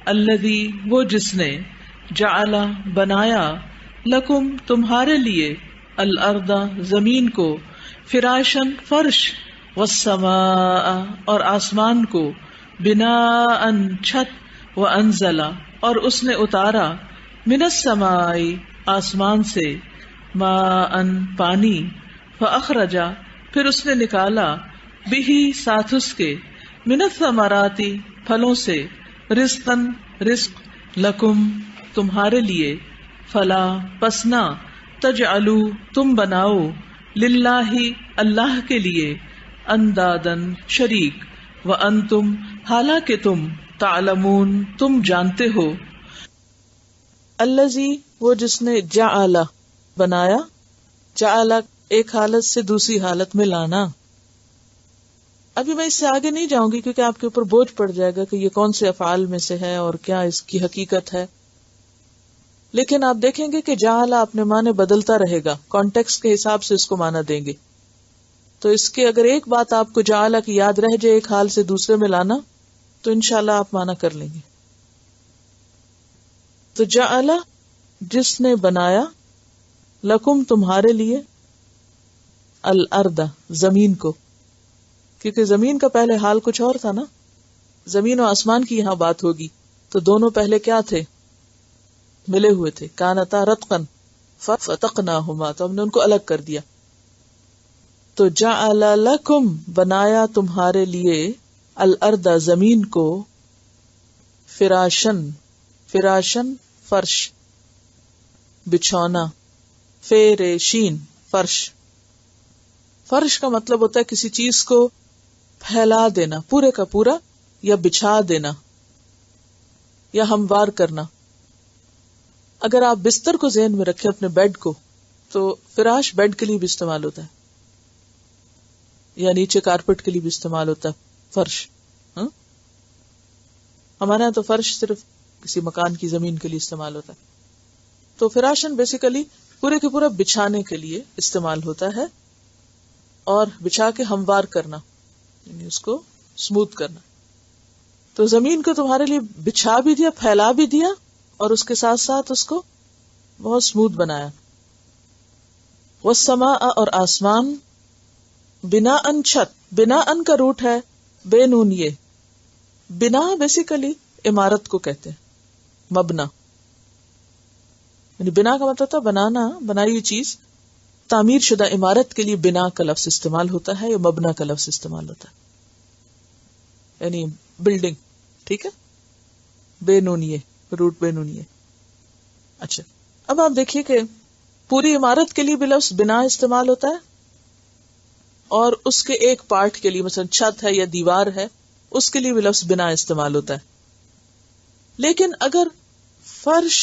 الذی وہ جس نے جعل بنایا لکم تمہارے لیے الارض زمین کو فراشن فرش والسماء اور آسمان کو بناء چھت وانزل اور اس نے اتارا من السماء آسمان سے ماء پانی فاخرج پھر اس نے نکالا بہی ساتھ اس کے من الثمرات پھلوں سے رزقاً رزق لکم تمہارے لیے فلا پسنا تجعلوا تم بناؤ للہ اللہ کے لیے اندادن شریک وانتم حالانکہ تم تعلمون تم جانتے ہو. الذی وہ جس نے جعل بنایا، جعل ایک حالت سے دوسری حالت میں لانا. ابھی میں اس سے آگے نہیں جاؤں گی کیونکہ آپ کے اوپر بوجھ پڑ جائے گا کہ یہ کون سے افعال میں سے ہے اور کیا اس کی حقیقت ہے. لیکن آپ دیکھیں گے کہ جعل اپنے معنی بدلتا رہے گا، کانٹیکسٹ کے حساب سے اس کو معنی دیں گے. تو اس کے اگر ایک بات آپ کو جعل کی یاد رہ جائے ایک حال سے دوسرے میں لانا تو انشاءاللہ آپ معنی کر لیں گے. تو جعل جس نے بنایا لکم تمہارے لیے الارض زمین کو، کیونکہ زمین کا پہلے حال کچھ اور تھا نا. زمین و آسمان کی یہاں بات ہوگی تو دونوں پہلے کیا تھے؟ ملے ہوئے تھے. کانتا رتقا ففتقناہما تو ہم نے ان کو الگ کر دیا. تو جعل لکم بنایا تمہارے لیے الارض زمین کو فراشن فراشن فرش بچھونا فیرشین فرش. فرش کا مطلب ہوتا ہے کسی چیز کو پھیلا دینا پورے کا پورا یا بچھا دینا یا ہموار کرنا. اگر آپ بستر کو ذہن میں رکھیں اپنے بیڈ کو تو فراش بیڈ کے لیے بھی استعمال ہوتا ہے یا نیچے کارپٹ کے لیے بھی استعمال ہوتا ہے فرش. ہمارے یہاں تو فرش صرف کسی مکان کی زمین کے لیے استعمال ہوتا ہے. تو فراشن بیسیکلی پورے کے پورا بچھانے کے لیے استعمال ہوتا ہے اور بچھا کے ہموار کرنا یعنی اس کو اسموتھ کرنا. تو زمین کو تمہارے لیے بچھا بھی دیا پھیلا بھی دیا اور اس کے ساتھ ساتھ اس کو بہت اسموتھ بنایا. والسماء اور آسمان بناء چھت. بناء کا روٹ ہے بے نون. یہ بنا بیسیکلی عمارت کو کہتے ہیں مبنا یعنی بنا کا مطلب تھا بنانا بنائی ہوئی چیز. تعمیر شدہ عمارت کے لیے بنا کا لفظ استعمال ہوتا ہے یا مبنا کا لفظ استعمال ہوتا ہے یعنی بلڈنگ. ٹھیک ہے بے نونیے روٹ بے نونیے. اچھا اب آپ دیکھیے کہ پوری عمارت کے لیے بھی لفظ بنا استعمال ہوتا ہے اور اس کے ایک پارٹ کے لیے مثلا چھت ہے یا دیوار ہے اس کے لیے بھی لفظ بنا استعمال ہوتا ہے. لیکن اگر فرش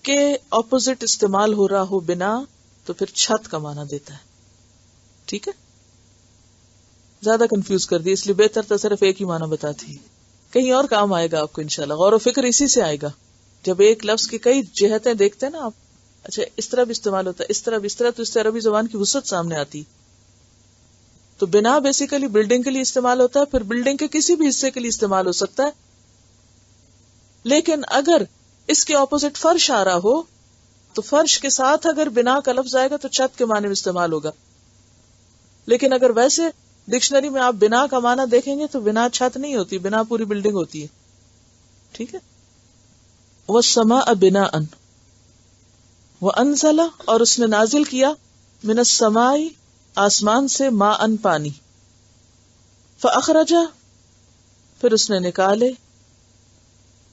کے اپوزٹ استعمال ہو رہا ہو بنا تو پھر چھت کا معنی دیتا ہے. ٹھیک ہے زیادہ کنفیوز کر دی اس لیے بہتر تو صرف ایک ہی معنی بتاتی. کہیں اور کام آئے گا آپ کو انشاءاللہ. غور و فکر اسی سے آئے گا جب ایک لفظ کی کئی جہتیں دیکھتے ہیں نا آپ. اچھا اس طرح بھی استعمال ہوتا ہے اس طرح بھی اس طرح تو اس سے عربی زبان کی وسعت سامنے آتی. تو بنا بیسیکلی بلڈنگ کے لیے استعمال ہوتا ہے پھر بلڈنگ کے کسی بھی حصے کے لیے استعمال ہو سکتا ہے. لیکن اگر اس کے اپوزٹ فرش آ رہا ہو تو فرش کے ساتھ اگر بنا کا لفظ آئے گا تو چھت کے معنی میں استعمال ہوگا. لیکن اگر ویسے ڈکشنری میں آپ بنا کا معنی دیکھیں گے تو بنا چھت نہیں ہوتی بنا پوری بلڈنگ ہوتی ہے. ٹھیک ہے والسماء بناء وانزل اور اس نے نازل کیا من السماء آسمان سے ماء پانی فاخرج پھر اس نے نکالے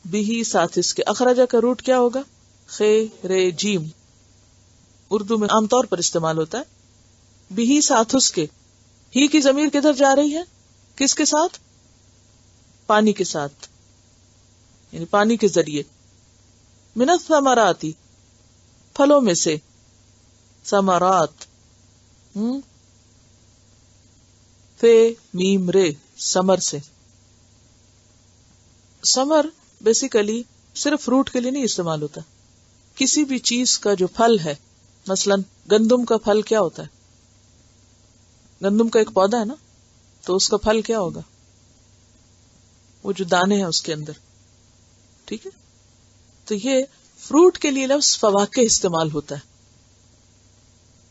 بھی ساتھ اس کے. اخرجہ کا روٹ کیا ہوگا؟ خے رے جیم. اردو میں عام طور پر استعمال ہوتا ہے. بھی ساتھ اس کے. ہی کی ضمیر کدھر جا رہی ہے؟ کس کے ساتھ؟ پانی کے ساتھ یعنی پانی کے ذریعے. من الثمرات پھلوں میں سے. ثمرات فے میم رے سمر سے. سمر بیسیکلی صرف فروٹ کے لیے نہیں استعمال ہوتا. کسی بھی چیز کا جو پھل ہے مثلا گندم کا پھل کیا ہوتا ہے؟ گندم کا ایک پودا ہے نا تو اس کا پھل کیا ہوگا؟ وہ جو دانے ہیں اس کے اندر. ٹھیک ہے. تو یہ فروٹ کے لیے لفظ فواکہ استعمال ہوتا ہے.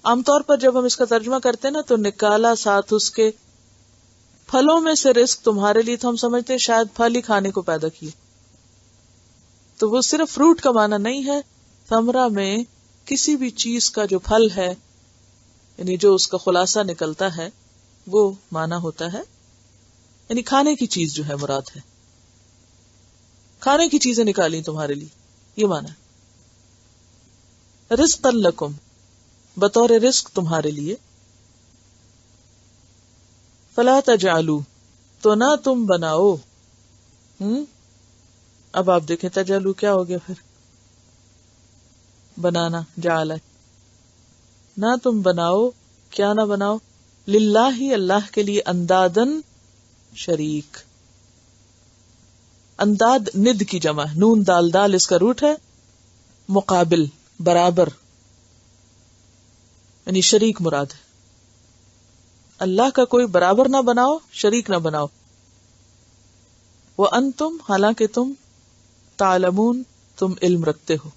عام طور پر جب ہم اس کا ترجمہ کرتے ہیں نا تو نکالا ساتھ اس کے پھلوں میں سے رزق تمہارے لیے، تو ہم سمجھتے ہیں شاید پھل ہی کھانے کو پیدا کیے. تو وہ صرف فروٹ کا معنی نہیں ہے. ثمرہ میں کسی بھی چیز کا جو پھل ہے، یعنی جو اس کا خلاصہ نکلتا ہے، وہ معنی ہوتا ہے. یعنی کھانے کی چیز جو ہے مراد ہے، کھانے کی چیزیں نکالی تمہارے لیے، یہ معنی ہے. رزقا لکم، بطور رزق تمہارے لیے. فلا تجعلوا، تو نہ تم بناؤ. اب آپ دیکھیں تجعلوا کیا ہو گیا، پھر بنانا، جعل. نہ تم بناؤ، کیا نہ بناؤ، للہ، اللہ کے لیے، اندادن، شریک. انداد ند کی جمع، نون دال دال اس کا روٹ ہے، مقابل، برابر، یعنی شریک مراد ہے. اللہ کا کوئی برابر نہ بناؤ، شریک نہ بناؤ. وَأَنْتُمْ، حالانکہ تم، تعلمون، تم علم رکھتے ہو.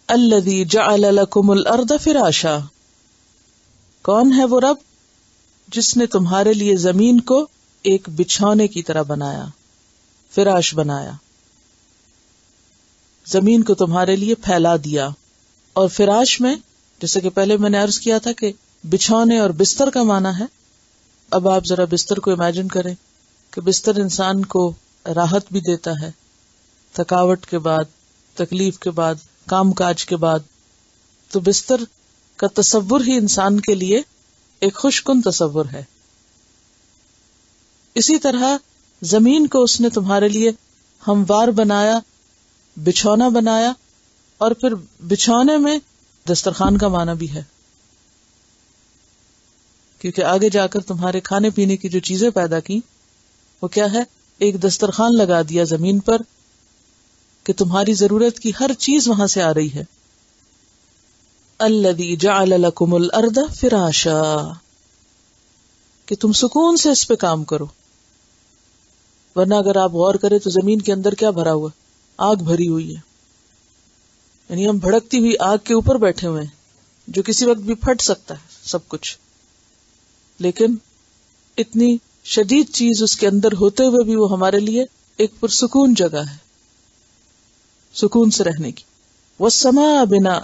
الذی جعل لکم الارض فراشا، کون ہے وہ رب جس نے تمہارے لیے زمین کو ایک بچھونے کی طرح بنایا، فراش بنایا، زمین کو تمہارے لیے پھیلا دیا. اور فراش میں جیسے کہ پہلے میں نے عرض کیا تھا کہ بچھونے اور بستر کا معنی ہے. اب آپ ذرا بستر کو امیجن کریں کہ بستر انسان کو راحت بھی دیتا ہے، تھکاوٹ کے بعد، تکلیف کے بعد، کام کاج کے بعد. تو بستر کا تصور ہی انسان کے لیے ایک خوش کن تصور ہے. اسی طرح زمین کو اس نے تمہارے لیے ہموار بنایا، بچھونا بنایا. اور پھر بچھونے میں دسترخوان کا معنی بھی ہے، کیونکہ آگے جا کر تمہارے کھانے پینے کی جو چیزیں پیدا کی وہ کیا ہے، ایک دسترخوان لگا دیا زمین پر کہ تمہاری ضرورت کی ہر چیز وہاں سے آ رہی ہے. الذی جعل لکم الارض فراشا، کہ تم سکون سے اس پہ کام کرو. ورنہ اگر آپ غور کریں تو زمین کے اندر کیا بھرا ہوا ہے، آگ بھری ہوئی ہے. یعنی ہم بھڑکتی ہوئی آگ کے اوپر بیٹھے ہوئے ہیں جو کسی وقت بھی پھٹ سکتا ہے سب کچھ. لیکن اتنی شدید چیز اس کے اندر ہوتے ہوئے بھی وہ ہمارے لیے ایک پرسکون جگہ ہے، سکون سے رہنے کی. والسماء بناء،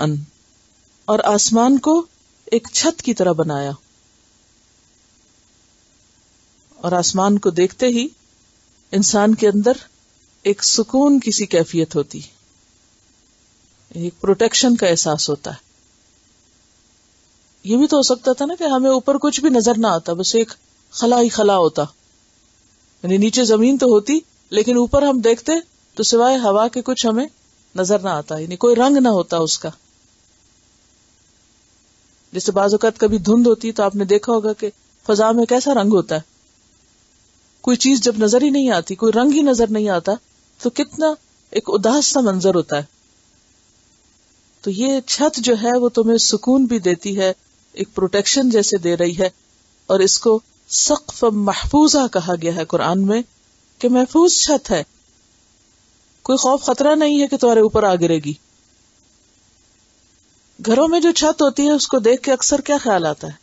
اور آسمان کو ایک چھت کی طرح بنایا. اور آسمان کو دیکھتے ہی انسان کے اندر ایک سکون کی سی کیفیت ہوتی، ایک پروٹیکشن کا احساس ہوتا ہے. یہ بھی تو ہو سکتا تھا نا کہ ہمیں اوپر کچھ بھی نظر نہ آتا، بس ایک خلا ہی خلا ہوتا، یعنی نیچے زمین تو ہوتی لیکن اوپر ہم دیکھتے تو سوائے ہوا کے کچھ ہمیں نظر نہ آتا، یعنی کوئی رنگ نہ ہوتا اس کا. جیسے بعض اوقات کبھی دھند ہوتی تو آپ نے دیکھا ہوگا کہ فضا میں کیسا رنگ ہوتا ہے. کوئی چیز جب نظر ہی نہیں آتی، کوئی رنگ ہی نظر نہیں آتا تو کتنا ایک اداس سا منظر ہوتا ہے. تو یہ چھت جو ہے وہ تمہیں سکون بھی دیتی ہے، ایک پروٹیکشن جیسے دے رہی ہے. اور اس کو سقف محفوظہ کہا گیا ہے قرآن میں کہ محفوظ چھت ہے، کوئی خوف خطرہ نہیں ہے کہ تمہارے اوپر آ گرے گی. گھروں میں جو چھت ہوتی ہے اس کو دیکھ کے اکثر کیا خیال آتا ہے،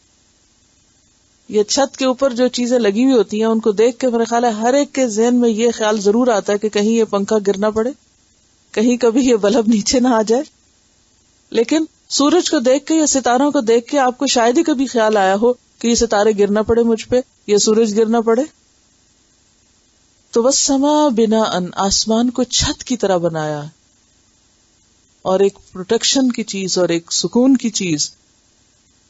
یہ چھت کے اوپر جو چیزیں لگی ہوئی ہوتی ہیں ان کو دیکھ کے میرا خیال ہے ہر ایک کے ذہن میں یہ خیال ضرور آتا ہے کہ کہیں یہ پنکھا گرنا پڑے، کہیں کبھی یہ بلب نیچے نہ آ جائے. لیکن سورج کو دیکھ کے یا ستاروں کو دیکھ کے آپ کو شاید ہی کبھی خیال آیا ہو کہ یہ ستارے گرنا پڑے مجھ پہ یا سورج گرنا پڑے. تو والسماء بناء، آسمان کو چھت کی طرح بنایا، اور ایک پروٹیکشن کی چیز اور ایک سکون کی چیز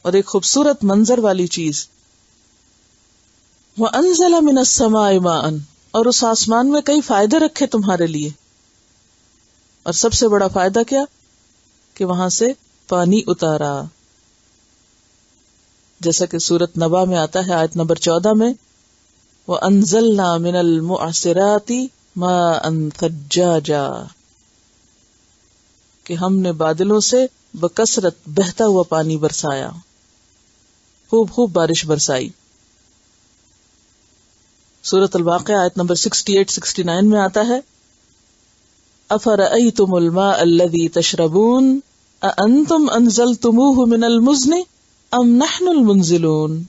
اور ایک خوبصورت منظر والی چیز. وَأَنزَلَ مِنَ السَّمَاءِ مَاءً، اور اس آسمان میں کئی فائدے رکھے تمہارے لیے. اور سب سے بڑا فائدہ کیا کہ وہاں سے پانی اتارا، جیسا کہ سورۃ نبا میں آتا ہے آیت نمبر 14 میں وَأَنزَلْنَا مِنَ الْمُعْصِرَاتِ مَاءً ثَجَّاجًا، کہ ہم نے بادلوں سے بکثرت بہتا ہوا پانی برسایا، خوب خوب بارش برسائی. سورۃ الواقعہ آیت نمبر 68-69 میں آتا ہے افرأیتم الماء الذی تشربون اانتم انزلتموہ من المزن ام نحن المنزلون.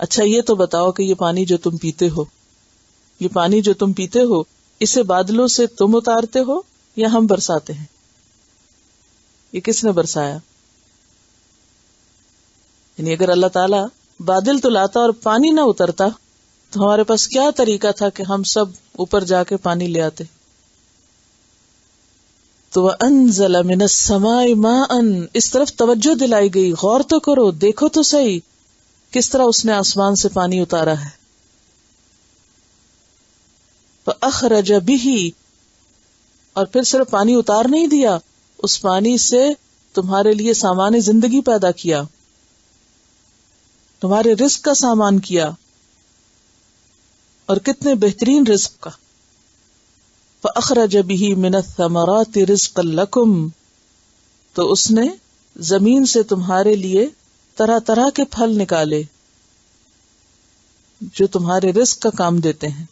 اچھا یہ تو بتاؤ کہ یہ پانی جو تم پیتے ہو، یہ پانی جو تم پیتے ہو، اسے بادلوں سے تم اتارتے ہو یا ہم برساتے ہیں؟ یہ کس نے برسایا؟ یعنی اگر اللہ تعالیٰ بادل تو لاتا اور پانی نہ اترتا تو ہمارے پاس کیا طریقہ تھا کہ ہم سب اوپر جا کے پانی لے آتے؟ تو وَأَنزَلَ مِنَ السَّمَاءِ مَاءً، اس طرف توجہ دلائی گئی، غور تو کرو، دیکھو تو صحیح کس طرح اس نے آسمان سے پانی اتارا ہے. فَأَخْرَجَ بِهِ، اور پھر صرف پانی اتار نہیں دیا، اس پانی سے تمہارے لیے سامان زندگی پیدا کیا، تمہارے رزق کا سامان کیا، اور کتنے بہترین رزق کا. فَأَخْرَجَ بِهِ مِنَ الثَّمَرَاتِ رِزْقًا لَكُمْ، تو اس نے زمین سے تمہارے لیے طرح طرح کے پھل نکالے جو تمہارے رزق کا کام دیتے ہیں.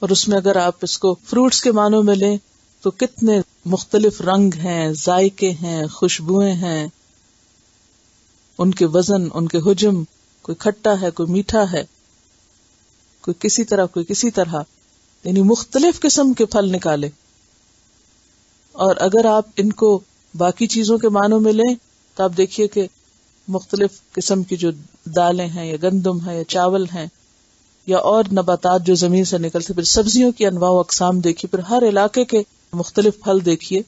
اور اس میں اگر آپ اس کو فروٹس کے معنوں میں لیں تو کتنے مختلف رنگ ہیں، ذائقے ہیں، خوشبوئیں ہیں، ان کے وزن، ان کے حجم، کوئی کھٹا ہے، کوئی میٹھا ہے، کوئی کسی طرح، کوئی کسی طرح، یعنی مختلف قسم کے پھل نکالے. اور اگر آپ ان کو باقی چیزوں کے معنوں میں لیں تو آپ دیکھیے کہ مختلف قسم کی جو دالیں ہیں یا گندم ہے یا چاول ہیں یا اور نباتات جو زمین سے نکلتے، پھر سبزیوں کی انواع و اقسام دیکھیے، پھر ہر علاقے کے مختلف پھل دیکھیے.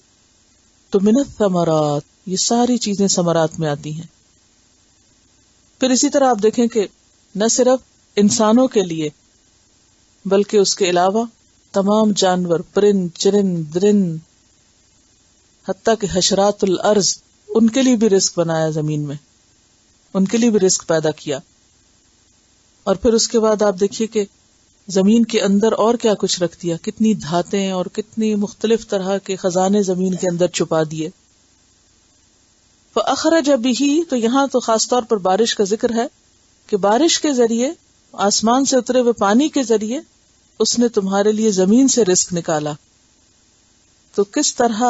تو من الثمرات، یہ ساری چیزیں ثمرات میں آتی ہیں. پھر اسی طرح آپ دیکھیں کہ نہ صرف انسانوں کے لیے بلکہ اس کے علاوہ تمام جانور، پرند چرند درند، حتیٰ کہ حشرات الارض، ان کے لیے بھی رزق بنایا، زمین میں ان کے لیے بھی رزق پیدا کیا. اور پھر اس کے بعد آپ دیکھیے کہ زمین کے اندر اور کیا کچھ رکھ دیا، کتنی دھاتیں اور کتنی مختلف طرح کے خزانے زمین کے اندر چھپا دیے. فَأَخْرَجَ بِهِ، تو یہاں تو خاص طور پر بارش کا ذکر ہے کہ بارش کے ذریعے، آسمان سے اترے ہوئے پانی کے ذریعے اس نے تمہارے لیے زمین سے رزق نکالا. تو کس طرح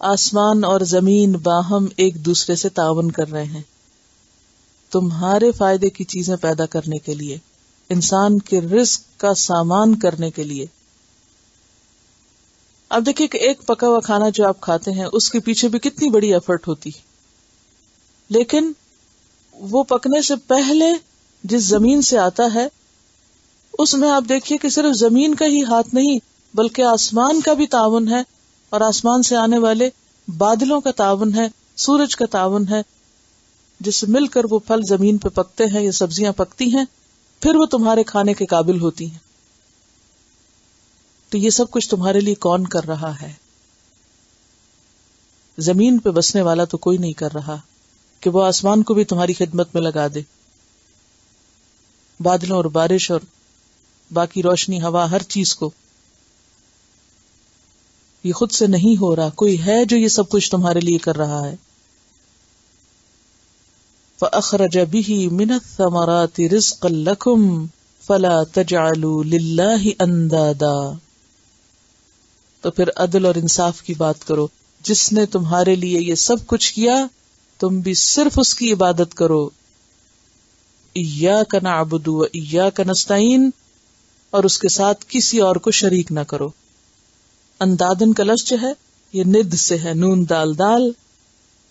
آسمان اور زمین باہم ایک دوسرے سے تعاون کر رہے ہیں تمہارے فائدے کی چیزیں پیدا کرنے کے لیے، انسان کے رزق کا سامان کرنے کے لیے. اب دیکھیے کہ ایک پکا ہوا کھانا جو آپ کھاتے ہیں اس کے پیچھے بھی کتنی بڑی ایفرٹ ہوتی، لیکن وہ پکنے سے پہلے جس زمین سے آتا ہے اس میں آپ دیکھیے کہ صرف زمین کا ہی ہاتھ نہیں بلکہ آسمان کا بھی تعاون ہے، اور آسمان سے آنے والے بادلوں کا تعاون ہے، سورج کا تعاون ہے، جس سے مل کر وہ پھل زمین پہ پکتے ہیں یا سبزیاں پکتی ہیں، پھر وہ تمہارے کھانے کے قابل ہوتی ہیں. تو یہ سب کچھ تمہارے لیے کون کر رہا ہے؟ زمین پہ بسنے والا تو کوئی نہیں کر رہا کہ وہ آسمان کو بھی تمہاری خدمت میں لگا دے، بادلوں اور بارش اور باقی روشنی، ہوا، ہر چیز کو. یہ خود سے نہیں ہو رہا، کوئی ہے جو یہ سب کچھ تمہارے لیے کر رہا ہے. فَأَخْرَجَ بِهِ مِنَ الثَّمَرَاتِ رِزْقًا لَكُمْ فَلَا تَجْعَلُوا لِلَّهِ أَنْدَادًا. تو پھر عدل اور انصاف کی بات کرو، جس نے تمہارے لیے یہ سب کچھ کیا تم بھی صرف اس کی عبادت کرو. إِيَّاكَ نَعْبُدُ وَإِيَّاكَ نَسْتَعِينُ، اور اس کے ساتھ کسی اور کو شریک نہ کرو. اندادن کا لفظ جو ہے یہ ند سے ہے، نون دال دال،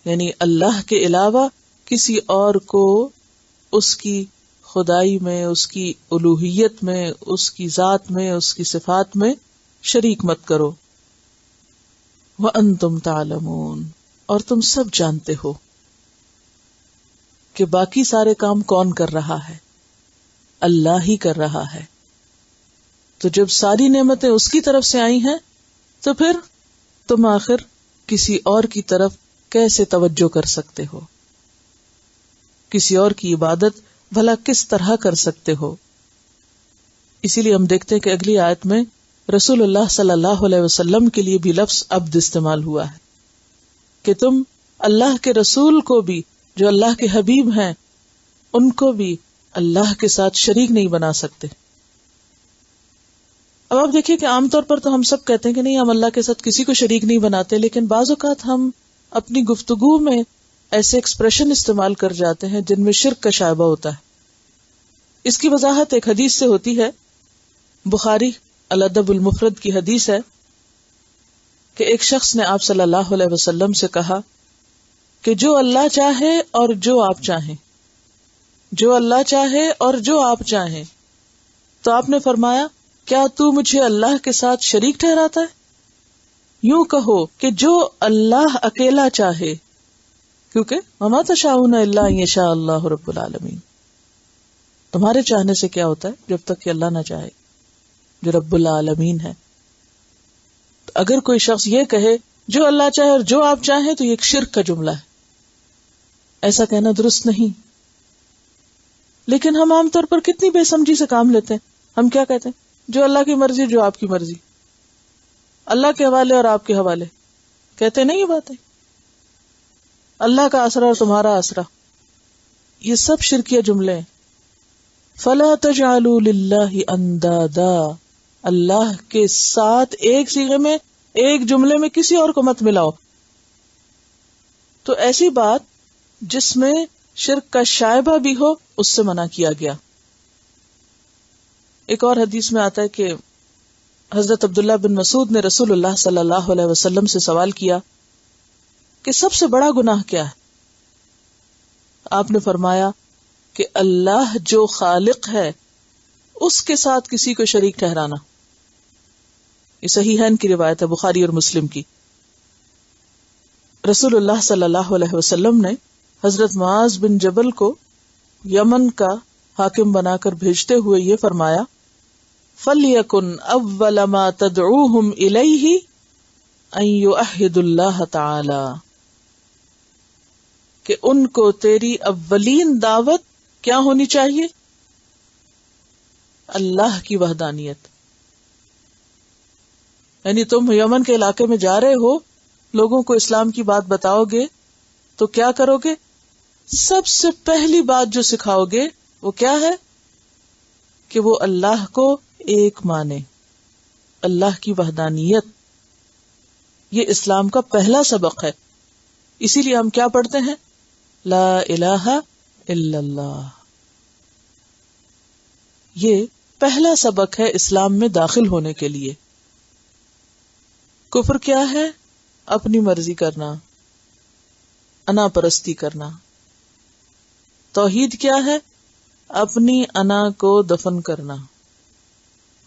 یعنی اللہ کے علاوہ کسی اور کو اس کی خدائی میں، اس کی الوہیت میں، اس کی ذات میں، اس کی صفات میں شریک مت کرو. وَأَنْتُمْ تَعْلَمُونَ، اور تم سب جانتے ہو کہ باقی سارے کام کون کر رہا ہے؟ اللہ ہی کر رہا ہے. تو جب ساری نعمتیں اس کی طرف سے آئی ہیں تو پھر تم آخر کسی اور کی طرف کیسے توجہ کر سکتے ہو؟ کسی اور کی عبادت بھلا کس طرح کر سکتے ہو؟ اسی لیے ہم دیکھتے ہیں کہ اگلی آیت میں رسول اللہ صلی اللہ علیہ وسلم کے لیے بھی لفظ عبد استعمال ہوا ہے کہ تم اللہ کے رسول کو بھی، جو اللہ کے حبیب ہیں، ان کو بھی اللہ کے ساتھ شریک نہیں بنا سکتے. اب آپ دیکھیے کہ عام طور پر تو ہم سب کہتے ہیں کہ نہیں ہم اللہ کے ساتھ کسی کو شریک نہیں بناتے، لیکن بعض اوقات ہم اپنی گفتگو میں ایسے ایکسپریشن استعمال کر جاتے ہیں جن میں شرک کا شائبہ ہوتا ہے. اس کی وضاحت ایک حدیث سے ہوتی ہے. بخاری الادب المفرد کی حدیث ہے کہ ایک شخص نے آپ صلی اللہ علیہ وسلم سے کہا کہ جو اللہ چاہے اور جو آپ چاہیں، جو اللہ چاہے اور جو آپ چاہیں. تو آپ نے فرمایا کیا تو مجھے اللہ کے ساتھ شریک ٹھہراتا ہے؟ یوں کہو کہ جو اللہ اکیلا چاہے، کیونکہ وما تشاءون الا ان یشاء اللہ رب العالمین. تمہارے چاہنے سے کیا ہوتا ہے جب تک کہ اللہ نہ چاہے جو رب العالمین ہے. تو اگر کوئی شخص یہ کہے جو اللہ چاہے اور جو آپ چاہیں تو یہ ایک شرک کا جملہ ہے. ایسا کہنا درست نہیں. لیکن ہم عام طور پر کتنی بے سمجھی سے کام لیتے ہیں. ہم کیا کہتے ہیں؟ جو اللہ کی مرضی جو آپ کی مرضی، اللہ کے حوالے اور آپ کے حوالے. کہتے نہیں یہ باتیں، اللہ کا آسرا اور تمہارا آسرا، یہ سب شرکیہ جملے ہیں. فلا تجعلوا للہ اندادا، اللہ کے ساتھ ایک صیغے میں ایک جملے میں کسی اور کو مت ملاؤ. تو ایسی بات جس میں شرک کا شائبہ بھی ہو اس سے منع کیا گیا. ایک اور حدیث میں آتا ہے کہ حضرت عبداللہ بن مسعود نے رسول اللہ صلی اللہ علیہ وسلم سے سوال کیا کہ سب سے بڑا گناہ کیا ہے؟ آپ نے فرمایا کہ اللہ جو خالق ہے اس کے ساتھ کسی کو شریک ٹھہرانا. یہ صحیحین کی روایت ہے، بخاری اور مسلم کی. رسول اللہ صلی اللہ علیہ وسلم نے حضرت معاذ بن جبل کو یمن کا حاکم بنا کر بھیجتے ہوئے یہ فرمایا فَلْيَكُنْ أَوَّلَ مَا تَدْعُوهُمْ إِلَيْهِ أَن يُوحِدُوا اللَّهَ تَعَالَى، کہ ان کو تیری اولین دعوت کیا ہونی چاہیے؟ اللہ کی وحدانیت. یعنی تم یمن کے علاقے میں جا رہے ہو، لوگوں کو اسلام کی بات بتاؤ گے تو کیا کرو گے؟ سب سے پہلی بات جو سکھاؤ گے وہ کیا ہے؟ کہ وہ اللہ کو ایک مانے، اللہ کی وحدانیت. یہ اسلام کا پہلا سبق ہے. اسی لیے ہم کیا پڑھتے ہیں؟ لا الہ الا اللہ. یہ پہلا سبق ہے اسلام میں داخل ہونے کے لیے. کفر کیا ہے؟ اپنی مرضی کرنا، انا پرستی کرنا. توحید کیا ہے؟ اپنی انا کو دفن کرنا.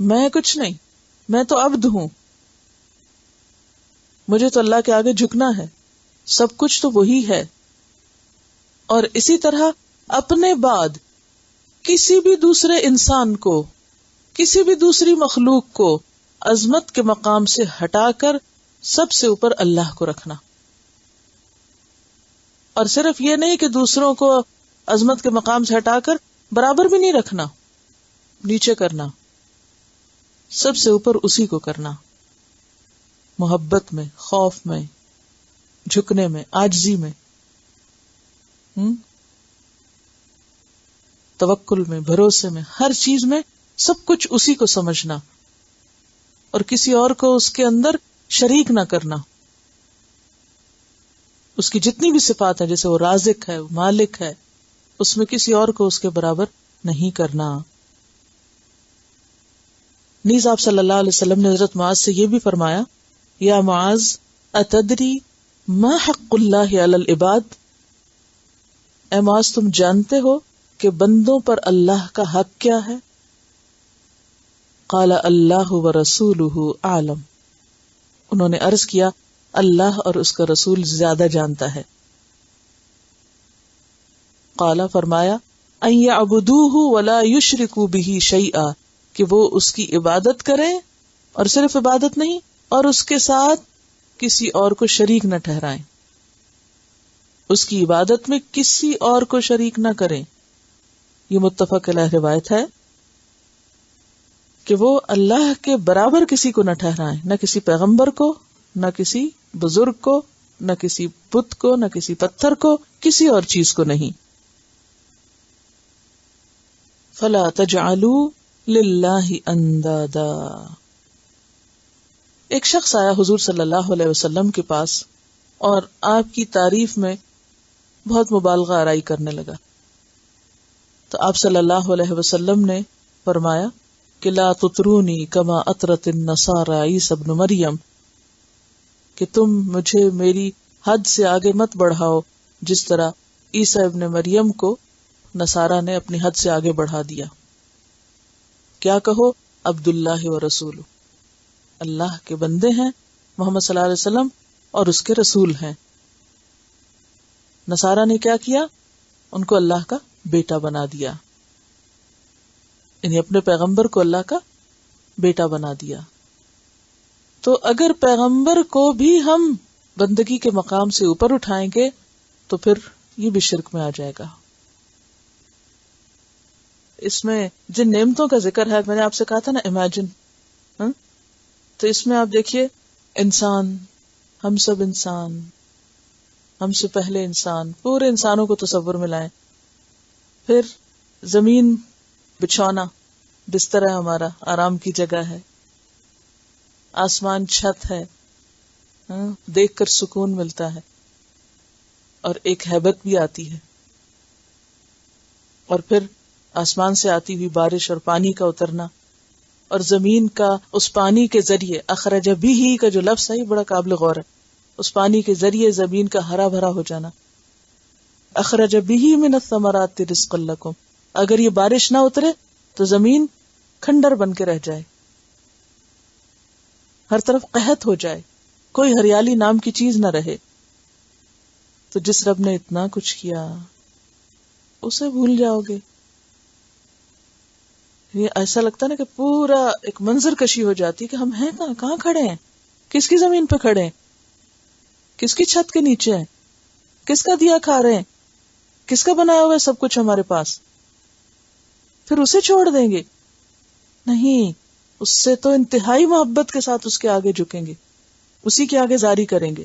میں کچھ نہیں، میں تو عبد ہوں، مجھے تو اللہ کے آگے جھکنا ہے، سب کچھ تو وہی ہے. اور اسی طرح اپنے بعد کسی بھی دوسرے انسان کو، کسی بھی دوسری مخلوق کو عظمت کے مقام سے ہٹا کر سب سے اوپر اللہ کو رکھنا. اور صرف یہ نہیں کہ دوسروں کو عظمت کے مقام سے ہٹا کر برابر بھی نہیں رکھنا، نیچے کرنا، سب سے اوپر اسی کو کرنا. محبت میں، خوف میں، جھکنے میں، عاجزی میں، توکل میں، بھروسے میں، ہر چیز میں سب کچھ اسی کو سمجھنا اور کسی اور کو اس کے اندر شریک نہ کرنا. اس کی جتنی بھی صفات ہیں، جیسے وہ رازق ہے، مالک ہے، اس میں کسی اور کو اس کے برابر نہیں کرنا. نیز آپ صلی اللہ علیہ وسلم نے حضرت معاذ سے یہ بھی فرمایا یا معاذ اتدری ما حق اللہ علی العباد، اے معاذ تم جانتے ہو کہ بندوں پر اللہ کا حق کیا ہے؟ قال اللہ ورسولہ اعلم، انہوں نے عرض کیا اللہ اور اس کا رسول زیادہ جانتا ہے. قال فرمایا ان یعبدوہ ولا یشرکوا بہ شیئا، کہ وہ اس کی عبادت کریں اور صرف عبادت نہیں اور اس کے ساتھ کسی اور کو شریک نہ ٹھہرائیں، اس کی عبادت میں کسی اور کو شریک نہ کریں. یہ متفق علیہ روایت ہے کہ وہ اللہ کے برابر کسی کو نہ ٹھہرائیں، نہ کسی پیغمبر کو، نہ کسی بزرگ کو، نہ کسی بت کو، نہ کسی پتھر کو، کسی اور چیز کو نہیں. فلا تجعلوا للہ اندادا، ایک شخص آیا حضور صلی اللہ علیہ وسلم کے پاس اور آپ کی تعریف میں بہت مبالغہ آرائی کرنے لگا. تو آپ صلی اللہ علیہ وسلم نے فرمایا کہ لا تطرونی کما اطرت النصارى عیسی ابن مریم، کہ تم مجھے میری حد سے آگے مت بڑھاؤ جس طرح عیسی ابن مریم کو نصارہ نے اپنی حد سے آگے بڑھا دیا. کیا کہو؟ عبداللہ و رسول، اللہ کے بندے ہیں محمد صلی اللہ علیہ وسلم اور اس کے رسول ہیں. نصارہ نے کیا کیا؟ ان کو اللہ کا بیٹا بنا دیا، یعنی اپنے پیغمبر کو اللہ کا بیٹا بنا دیا. تو اگر پیغمبر کو بھی ہم بندگی کے مقام سے اوپر اٹھائیں گے تو پھر یہ بھی شرک میں آ جائے گا. اس میں جن نعمتوں کا ذکر ہے، میں نے آپ سے کہا تھا نا امیجن، تو اس میں آپ دیکھیے انسان، ہم سب انسان، ہم سے پہلے انسان، پورے انسانوں کو تصور میں لائیں. پھر زمین بچھونا، بستر ہے ہمارا، آرام کی جگہ ہے. آسمان چھت ہے، دیکھ کر سکون ملتا ہے اور ایک ہیبت بھی آتی ہے. اور پھر آسمان سے آتی ہوئی بارش اور پانی کا اترنا، اور زمین کا اس پانی کے ذریعے، اخرج بھی کا جو لفظ ہے یہ بڑا قابل غور ہے، اس پانی کے ذریعے زمین کا ہرا بھرا ہو جانا. اخرج بھی من الثمرات رزقا لکم، اگر یہ بارش نہ اترے تو زمین کھنڈر بن کے رہ جائے، ہر طرف قحط ہو جائے، کوئی ہریالی نام کی چیز نہ رہے. تو جس رب نے اتنا کچھ کیا اسے بھول جاؤ گے؟ یہ ایسا لگتا ہے نا کہ پورا ایک منظر کشی ہو جاتی ہے کہ ہم ہیں کہاں کھڑے ہیں، کس کی زمین پہ کھڑے ہیں، کس کی چھت کے نیچے ہیں، کس کا دیا کھا رہے ہیں، کس کا بنایا ہوا ہے سب کچھ ہمارے پاس. پھر اسے چھوڑ دیں گے؟ نہیں، اس سے تو انتہائی محبت کے ساتھ اس کے آگے جھکیں گے، اسی کے آگے زاری کریں گے.